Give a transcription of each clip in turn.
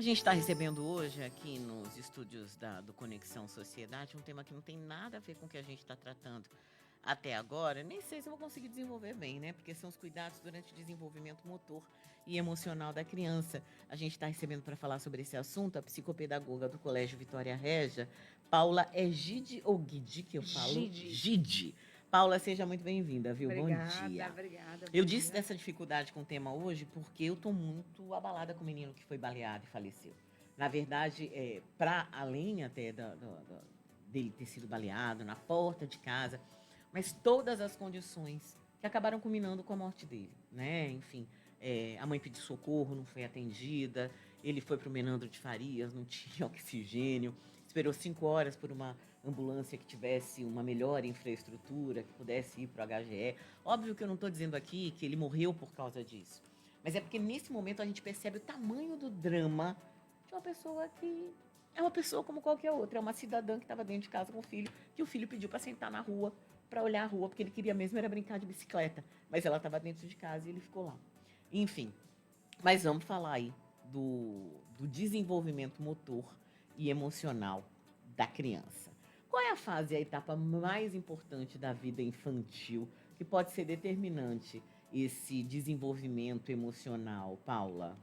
A gente está recebendo hoje aqui nos estúdios do Conexão Sociedade um tema que não tem nada a ver com o que a gente está tratando até agora. Nem sei se eu vou conseguir desenvolver bem, né? Porque são os cuidados durante o desenvolvimento motor e emocional da criança. A gente está recebendo para falar sobre esse assunto a psicopedagoga do Colégio Vitória Régia, Paula. É Gide ou Guidi que eu falo? Gide. Gide. Paula, seja muito bem-vinda, viu? Bom Obrigada, dia. obrigada. Eu Bom disse dia. dessa dificuldade com o tema hoje porque eu tô muito abalada com o menino que foi baleado e faleceu. Na verdade, para além até dele ter sido baleado na porta de casa, mas todas as condições que acabaram culminando com a morte dele, né? Enfim, a mãe pediu socorro, não foi atendida, ele foi para o Menandro de Farias, não tinha oxigênio, esperou 5 horas por uma ambulância que tivesse uma melhor infraestrutura, que pudesse ir para o HGE. Óbvio que eu não estou dizendo aqui que ele morreu por causa disso, mas é porque nesse momento a gente percebe o tamanho do drama de uma pessoa que é uma pessoa como qualquer outra, é uma cidadã que estava dentro de casa com o filho, que o filho pediu para sentar na rua, para olhar a rua, porque ele queria mesmo era brincar de bicicleta, mas ela estava dentro de casa e ele ficou lá. Enfim, mas vamos falar aí do desenvolvimento motor e emocional da criança. Qual é a fase, a etapa mais importante da vida infantil que pode ser determinante esse desenvolvimento emocional, Paula?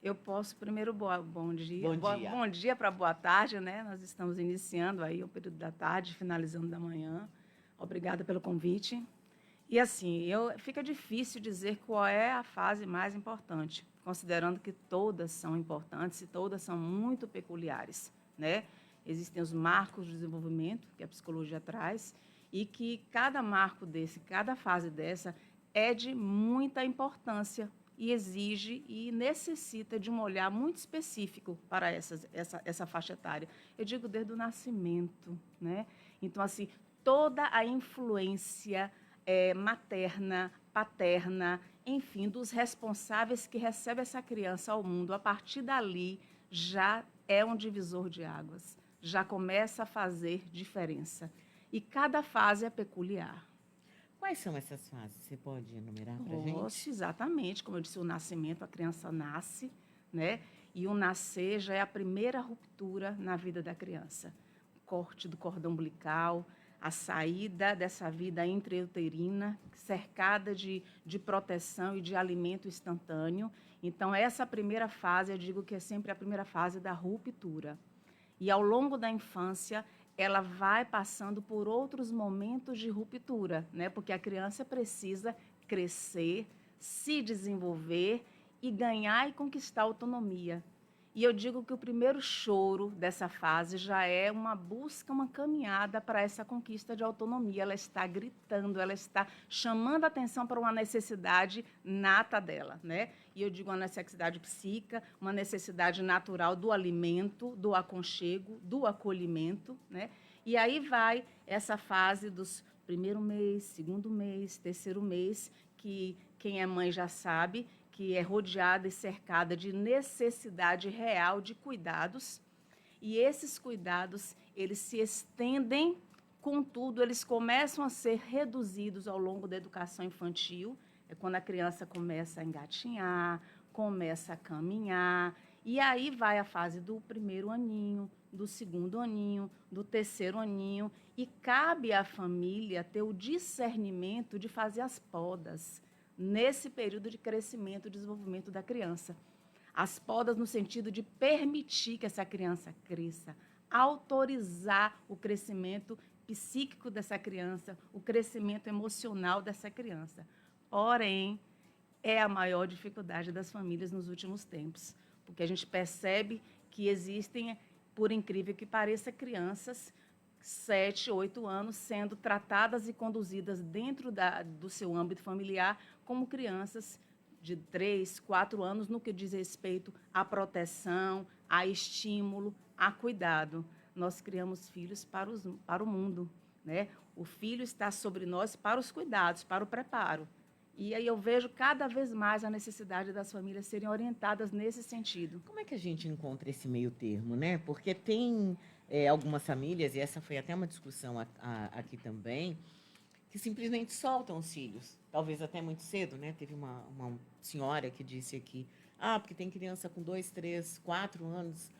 Eu posso primeiro bom dia, Bom dia. bom dia para boa tarde, né? Nós estamos iniciando aí o período da tarde, finalizando da manhã. Obrigada pelo convite. E assim, fica difícil dizer qual é a fase mais importante, considerando que todas são importantes e todas são muito peculiares, né? Existem os marcos de desenvolvimento que a psicologia traz e que cada marco desse, cada fase dessa é de muita importância e exige e necessita de um olhar muito específico para essa faixa etária. Eu digo desde o nascimento, né? Então, assim, toda a influência materna, paterna, enfim, dos responsáveis que recebem essa criança ao mundo, a partir dali já é um divisor de águas, já começa a fazer diferença. E cada fase é peculiar. Quais são essas fases? Você pode enumerar para Posso, gente? exatamente, como eu disse, o nascimento, a criança nasce, né? E o nascer já é a primeira ruptura na vida da criança. O corte do cordão umbilical, a saída dessa vida intrauterina, cercada de proteção e de alimento instantâneo. Então, essa primeira fase, eu digo que é sempre a primeira fase da ruptura. E ao longo da infância, ela vai passando por outros momentos de ruptura, né? Porque a criança precisa crescer, se desenvolver e ganhar e conquistar autonomia. E eu digo que o primeiro choro dessa fase já é uma busca, uma caminhada para essa conquista de autonomia. Ela está gritando, ela está chamando a atenção para uma necessidade nata dela, né? E eu digo uma necessidade psíquica, uma necessidade natural do alimento, do aconchego, do acolhimento, né? E aí vai essa fase dos primeiro mês, segundo mês, terceiro mês, que quem é mãe já sabe, que é rodeada e cercada de necessidade real de cuidados. E esses cuidados, eles se estendem, contudo, eles começam a ser reduzidos ao longo da educação infantil. É quando a criança começa a engatinhar, começa a caminhar, e aí vai a fase do primeiro aninho, do segundo aninho, do terceiro aninho, e cabe à família ter o discernimento de fazer as podas nesse período de crescimento e desenvolvimento da criança. As podas no sentido de permitir que essa criança cresça, autorizar o crescimento psíquico dessa criança, o crescimento emocional dessa criança. Porém, é a maior dificuldade das famílias nos últimos tempos, porque a gente percebe que existem, por incrível que pareça, crianças 7, 8 anos sendo tratadas e conduzidas dentro do seu âmbito familiar como crianças de 3, 4 anos no que diz respeito à proteção, a estímulo, a cuidado. Nós criamos filhos para o mundo, né? O filho está sobre nós para os cuidados, para o preparo. E aí eu vejo cada vez mais a necessidade das famílias serem orientadas nesse sentido. Como é que a gente encontra esse meio termo, né? Porque tem algumas famílias, e essa foi até uma discussão aqui também, que simplesmente soltam os filhos, talvez até muito cedo, né? Teve uma senhora que disse aqui, porque tem criança com 2, 3, 4 anos,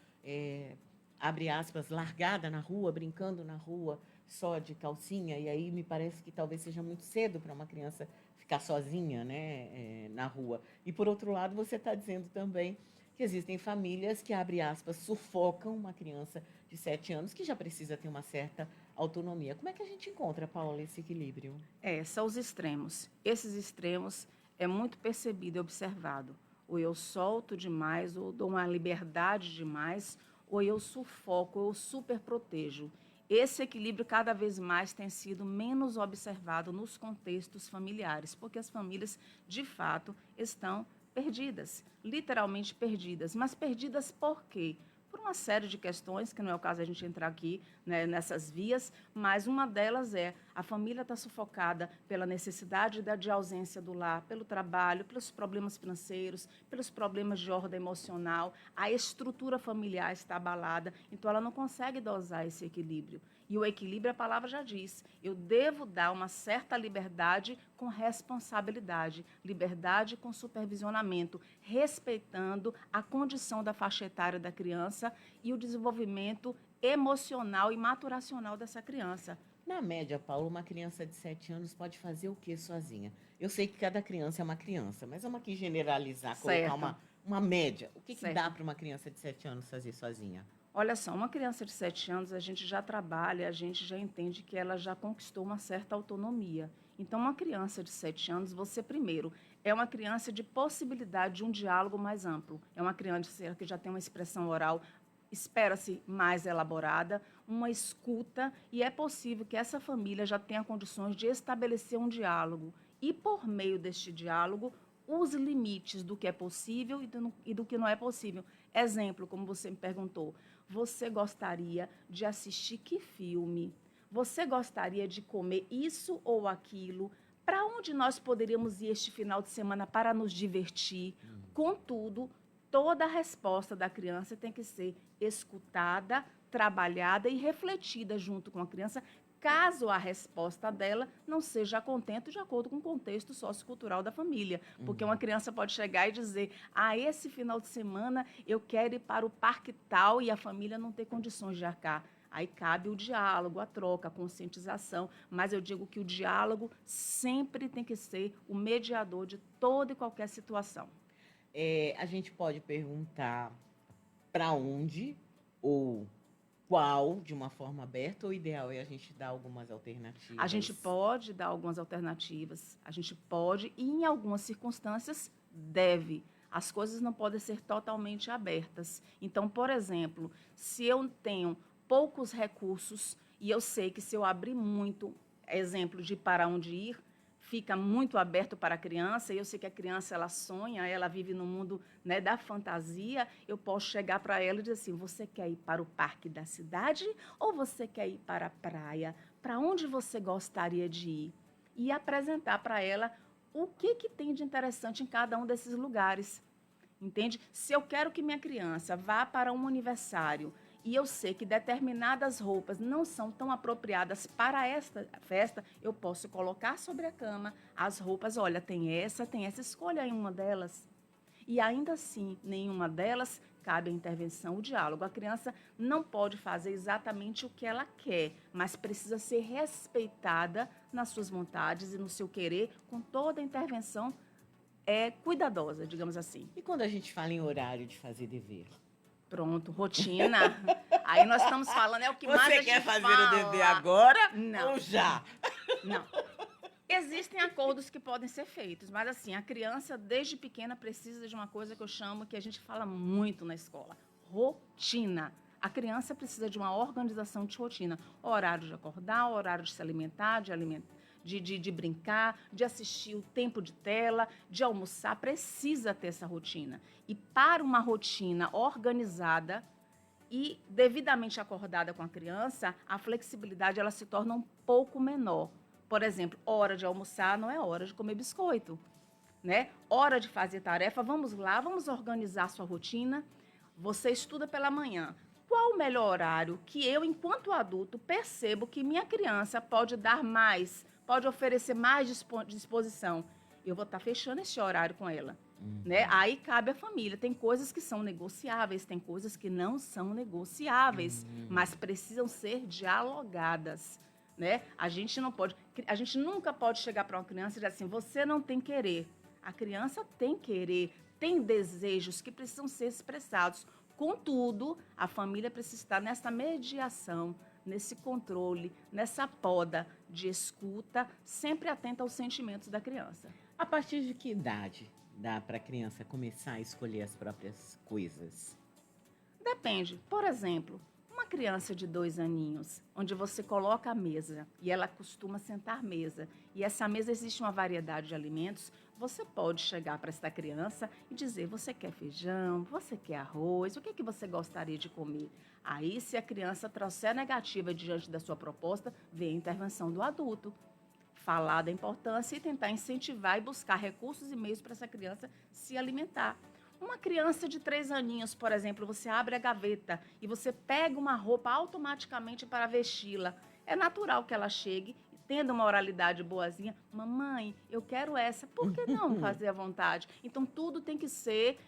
abre aspas, largada na rua, brincando na rua, só de calcinha, e aí me parece que talvez seja muito cedo para uma criança ficar sozinha, né, na rua. E, por outro lado, você está dizendo também que existem famílias que, abre aspas, sufocam uma criança de 7 anos que já precisa ter uma certa autonomia. Como é que a gente encontra, Paula, esse equilíbrio? São os extremos. Esses extremos é muito percebido e observado. Ou eu solto demais, ou dou uma liberdade demais, ou eu sufoco, ou eu superprotejo. Esse equilíbrio cada vez mais tem sido menos observado nos contextos familiares, porque as famílias, de fato, estão perdidas, literalmente perdidas. Mas perdidas por quê? Por uma série de questões, que não é o caso a gente entrar aqui, né, nessas vias, mas uma delas é a família está sufocada pela necessidade de ausência do lar, pelo trabalho, pelos problemas financeiros, pelos problemas de ordem emocional, a estrutura familiar está abalada, então ela não consegue dosar esse equilíbrio. E o equilíbrio, a palavra já diz, eu devo dar uma certa liberdade com responsabilidade, liberdade com supervisionamento, respeitando a condição da faixa etária da criança e o desenvolvimento emocional e maturacional dessa criança. Na média, Paulo, uma criança de 7 anos pode fazer o que sozinha? Eu sei que cada criança é uma criança, mas vamos aqui generalizar, Certo. colocar uma média. O que Certo. dá para uma criança de 7 anos fazer sozinha? Olha só, uma criança de 7 anos, a gente já trabalha, a gente já entende que ela já conquistou uma certa autonomia. Então, uma criança de 7 anos, você primeiro, é uma criança de possibilidade de um diálogo mais amplo. É uma criança que já tem uma expressão oral, espera-se mais elaborada, uma escuta, e é possível que essa família já tenha condições de estabelecer um diálogo. E, por meio deste diálogo, os limites do que é possível e do que não é possível. Exemplo, como você me perguntou, você gostaria de assistir que filme? Você gostaria de comer isso ou aquilo? Para onde nós poderíamos ir este final de semana para nos divertir? Contudo, toda a resposta da criança tem que ser escutada, trabalhada e refletida junto com a criança, caso a resposta dela não seja a contento de acordo com o contexto sociocultural da família. Porque uma criança pode chegar e dizer, esse final de semana eu quero ir para o parque tal, e a família não ter condições de arcar. Aí cabe o diálogo, a troca, a conscientização, mas eu digo que o diálogo sempre tem que ser o mediador de toda e qualquer situação. A gente pode perguntar para onde ou qual, de uma forma aberta, ou o ideal é a gente dar algumas alternativas? A gente pode dar algumas alternativas, a gente pode, e em algumas circunstâncias, deve. As coisas não podem ser totalmente abertas. Então, por exemplo, se eu tenho poucos recursos e eu sei que se eu abrir muito, exemplo de para onde ir, fica muito aberto para a criança, e eu sei que a criança ela sonha, ela vive no mundo, né, da fantasia, eu posso chegar para ela e dizer assim, você quer ir para o parque da cidade ou você quer ir para a praia? Para onde você gostaria de ir? E apresentar para ela o que tem de interessante em cada um desses lugares. Entende? Se eu quero que minha criança vá para um aniversário e eu sei que determinadas roupas não são tão apropriadas para esta festa, eu posso colocar sobre a cama as roupas, olha, tem essa, escolha aí uma delas. E ainda assim, nenhuma delas cabe a intervenção, o diálogo. A criança não pode fazer exatamente o que ela quer, mas precisa ser respeitada nas suas vontades e no seu querer, com toda a intervenção cuidadosa, digamos assim. E quando a gente fala em horário de fazer dever? Pronto, rotina. Aí nós estamos falando, é o que mais a gente Você quer fazer fala. o dever agora Não. ou já? Não. Existem acordos que podem ser feitos, mas assim, a criança desde pequena precisa de uma coisa que eu chamo, que a gente fala muito na escola, rotina. A criança precisa de uma organização de rotina. Horário de acordar, horário de se alimentar, de brincar, de assistir o tempo de tela, de almoçar, precisa ter essa rotina. E para uma rotina organizada e devidamente acordada com a criança, a flexibilidade ela se torna um pouco menor. Por exemplo, hora de almoçar não é hora de comer biscoito, né? Hora de fazer tarefa, vamos lá, vamos organizar a sua rotina. Você estuda pela manhã. Qual o melhor horário que eu, enquanto adulto, percebo que minha criança pode dar mais, pode oferecer mais disposição? Eu vou estar fechando esse horário com ela. Né? Aí cabe à família. Tem coisas que são negociáveis, tem coisas que não são negociáveis, mas precisam ser dialogadas. Né? A gente nunca pode chegar para uma criança e dizer assim, você não tem querer. A criança tem querer, tem desejos que precisam ser expressados. Contudo, a família precisa estar nessa mediação, nesse controle, nessa poda de escuta, sempre atenta aos sentimentos da criança. A partir de que idade dá para a criança começar a escolher as próprias coisas? Depende. Por exemplo, uma criança de 2 aninhos, onde você coloca a mesa e ela costuma sentar à mesa, e essa mesa existe uma variedade de alimentos, você pode chegar para essa criança e dizer, você quer feijão, você quer arroz, o que você gostaria de comer? Aí, se a criança trouxer negativa diante da sua proposta, vem a intervenção do adulto. Falar da importância e tentar incentivar e buscar recursos e meios para essa criança se alimentar. Uma criança de 3 aninhos, por exemplo, você abre a gaveta e você pega uma roupa automaticamente para vesti-la. É natural que ela chegue, tendo uma oralidade boazinha. Mamãe, eu quero essa. Por que não fazer à vontade? Então, tudo tem que ser,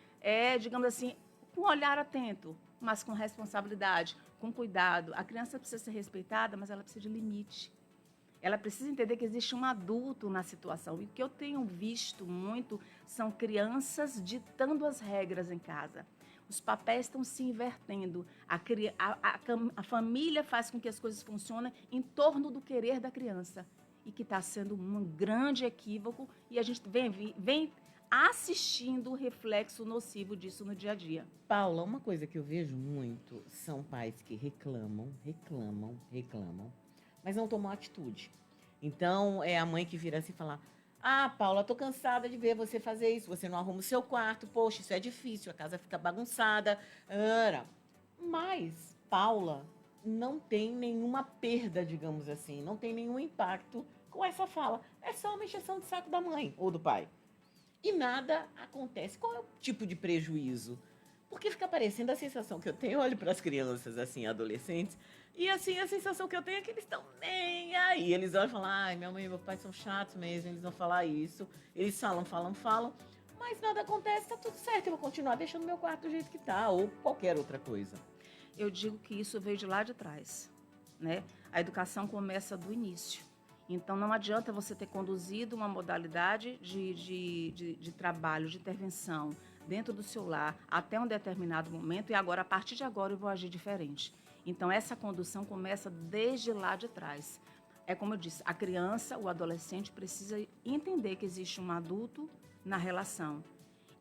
digamos assim, com um olhar atento, mas com responsabilidade, com cuidado. A criança precisa ser respeitada, mas ela precisa de limite. Ela precisa entender que existe um adulto na situação. E o que eu tenho visto muito são crianças ditando as regras em casa. Os papéis estão se invertendo. A família faz com que as coisas funcionem em torno do querer da criança. E que está sendo um grande equívoco. E a gente vem assistindo o reflexo nocivo disso no dia a dia. Paula, uma coisa que eu vejo muito são pais que reclamam, mas não tomam atitude. Então, é a mãe que vira assim e fala, Paula, tô cansada de ver você fazer isso, você não arruma o seu quarto, poxa, isso é difícil, a casa fica bagunçada. Mas Paula não tem nenhuma perda, digamos assim, não tem nenhum impacto com essa fala. É só uma encheção de saco da mãe ou do pai. E nada acontece. Qual é o tipo de prejuízo? Porque fica parecendo a sensação que eu tenho, eu olho para as crianças, assim, adolescentes, e assim, a sensação que eu tenho é que eles estão nem aí. Eles olham e falam, ai, minha mãe e meu pai são chatos mesmo, eles vão falar isso. Eles falam, mas nada acontece, tá tudo certo, eu vou continuar deixando meu quarto do jeito que tá, ou qualquer outra coisa. Eu digo que isso veio de lá de trás, né? A educação começa do início. Então, não adianta você ter conduzido uma modalidade de trabalho, de intervenção dentro do seu lar até um determinado momento e agora, a partir de agora, eu vou agir diferente. Então, essa condução começa desde lá de trás. É como eu disse, a criança, o adolescente precisa entender que existe um adulto na relação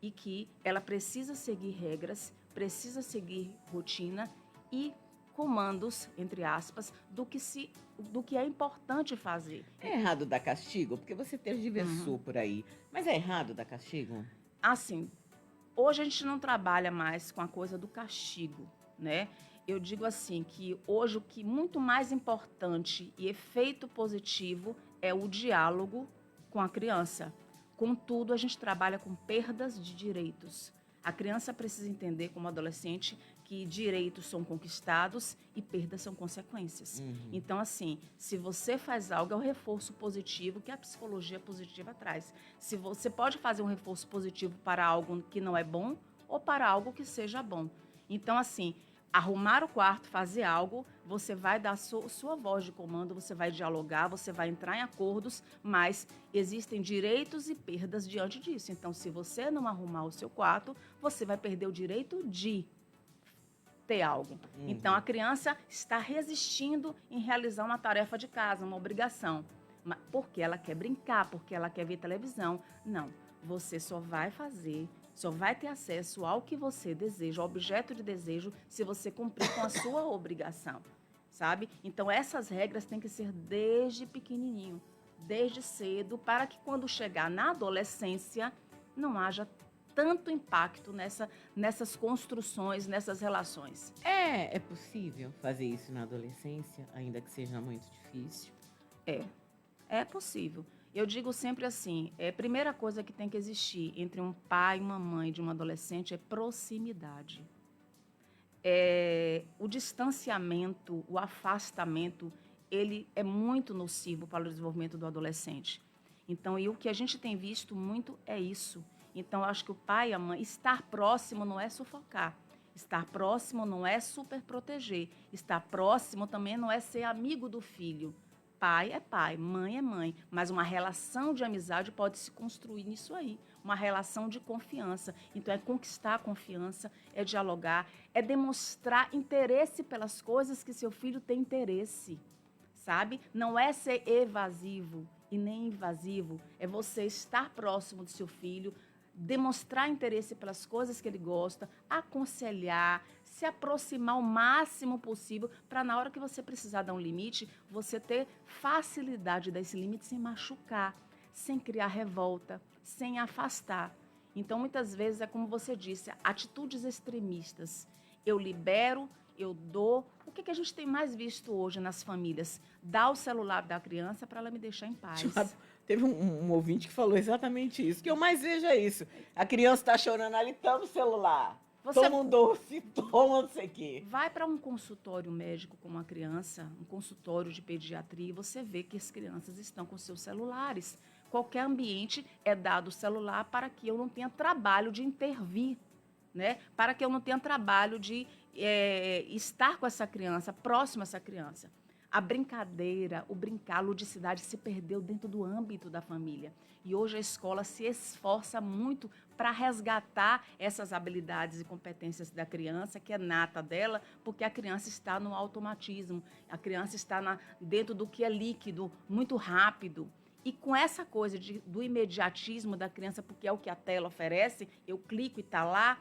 e que ela precisa seguir regras, precisa seguir rotina e comandos, entre aspas, do que é importante fazer. É errado dar castigo? Porque você tergiversou por aí. Mas é errado dar castigo? Assim, hoje a gente não trabalha mais com a coisa do castigo, né? Eu digo assim, que hoje o que muito mais importante e efeito positivo é o diálogo com a criança. Contudo, a gente trabalha com perdas de direitos. A criança precisa entender, como adolescente, que direitos são conquistados e perdas são consequências. Então, assim, se você faz algo, é um reforço positivo que a psicologia positiva traz. Se você pode fazer um reforço positivo para algo que não é bom ou para algo que seja bom. Então, assim, arrumar o quarto, fazer algo, você vai dar sua voz de comando, você vai dialogar, você vai entrar em acordos, mas existem direitos e perdas diante disso. Então, se você não arrumar o seu quarto, você vai perder o direito de ter algo. Então, a criança está resistindo em realizar uma tarefa de casa, uma obrigação, porque ela quer brincar, porque ela quer ver televisão. Não, você só vai fazer, só vai ter acesso ao que você deseja, ao objeto de desejo, se você cumprir com a sua obrigação, sabe? Então, essas regras têm que ser desde pequenininho, desde cedo, para que quando chegar na adolescência, não haja tanto impacto nessas construções, nessas relações. É possível fazer isso na adolescência, ainda que seja muito difícil? É possível. Eu digo sempre assim, a primeira coisa que tem que existir entre um pai e uma mãe de um adolescente é proximidade. O distanciamento, o afastamento, ele é muito nocivo para o desenvolvimento do adolescente. Então, e o que a gente tem visto muito é isso. Então, eu acho que o pai e a mãe, estar próximo não é sufocar. Estar próximo não é super proteger. Estar próximo também não é ser amigo do filho. Pai é pai, mãe é mãe. Mas uma relação de amizade pode se construir nisso aí. Uma relação de confiança. Então, é conquistar a confiança, é dialogar, é demonstrar interesse pelas coisas que seu filho tem interesse. Sabe? Não é ser evasivo e nem invasivo. É você estar próximo do seu filho, demonstrar interesse pelas coisas que ele gosta, aconselhar, se aproximar o máximo possível para na hora que você precisar dar um limite, você ter facilidade desse limite sem machucar, sem criar revolta, sem afastar. Então, muitas vezes, é como você disse, atitudes extremistas. Eu libero, eu dou. O que a gente tem mais visto hoje nas famílias? Dar o celular da criança para ela me deixar em paz. Teve um ouvinte que falou exatamente isso. O que eu mais vejo é isso. A criança está chorando ali, toma o celular. Toma um doce, toma não sei o quê. Vai para um consultório médico com uma criança, um consultório de pediatria, e você vê que as crianças estão com seus celulares. Qualquer ambiente é dado o celular para que eu não tenha trabalho de intervir, né? Para que eu não tenha trabalho de estar com essa criança, próximo a essa criança. A brincadeira, o brincar, a ludicidade se perdeu dentro do âmbito da família. E hoje a escola se esforça muito para resgatar essas habilidades e competências da criança, que é nata dela, porque a criança está no automatismo, a criança está dentro do que é líquido, muito rápido. E com essa coisa do imediatismo da criança, porque é o que a tela oferece, eu clico e está lá,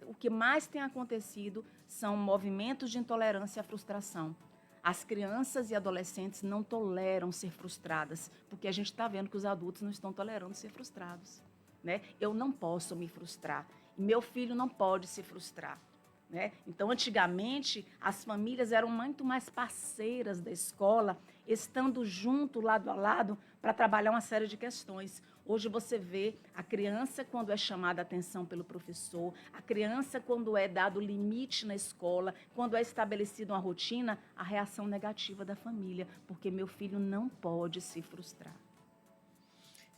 o que mais tem acontecido são movimentos de intolerância à frustração. As crianças e adolescentes não toleram ser frustradas, porque a gente está vendo que os adultos não estão tolerando ser frustrados, né? Eu não posso me frustrar, meu filho não pode se frustrar, né? Então, antigamente, as famílias eram muito mais parceiras da escola, estando junto, lado a lado, para trabalhar uma série de questões. Hoje você vê a criança quando é chamada a atenção pelo professor, a criança quando é dado limite na escola, quando é estabelecida uma rotina, a reação negativa da família, porque meu filho não pode se frustrar.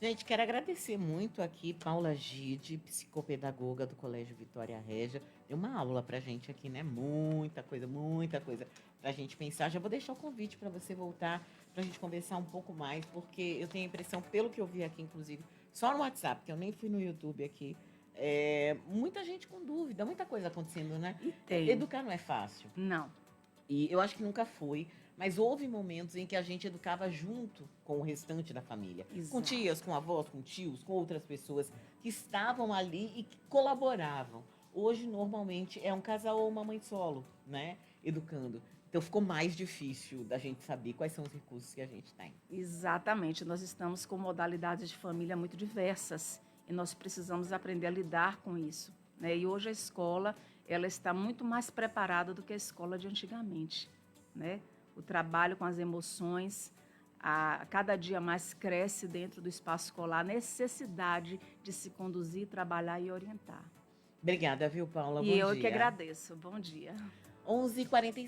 Gente, quero agradecer muito aqui Paula Gide, psicopedagoga do Colégio Vitória Régia. Deu uma aula pra gente aqui, né? Muita coisa pra gente pensar. Já vou deixar o convite para você voltar, pra gente conversar um pouco mais, porque eu tenho a impressão, pelo que eu vi aqui, inclusive, só no WhatsApp, que eu nem fui no YouTube aqui, muita gente com dúvida, muita coisa acontecendo, né? E tem. Educar não é fácil. Não. E eu acho que nunca foi. Mas houve momentos em que a gente educava junto com o restante da família. Exato. Com tias, com avós, com tios, com outras pessoas que estavam ali e que colaboravam. Hoje, normalmente, é um casal ou uma mãe solo, né? Educando. Então, ficou mais difícil da gente saber quais são os recursos que a gente tem. Exatamente. Nós estamos com modalidades de família muito diversas e nós precisamos aprender a lidar com isso, né? E hoje a escola, ela está muito mais preparada do que a escola de antigamente, né? O trabalho com as emoções, cada dia mais cresce dentro do espaço escolar a necessidade de se conduzir, trabalhar e orientar. Obrigada, viu, Paula? Bom dia. E eu que agradeço. Bom dia. 11h45.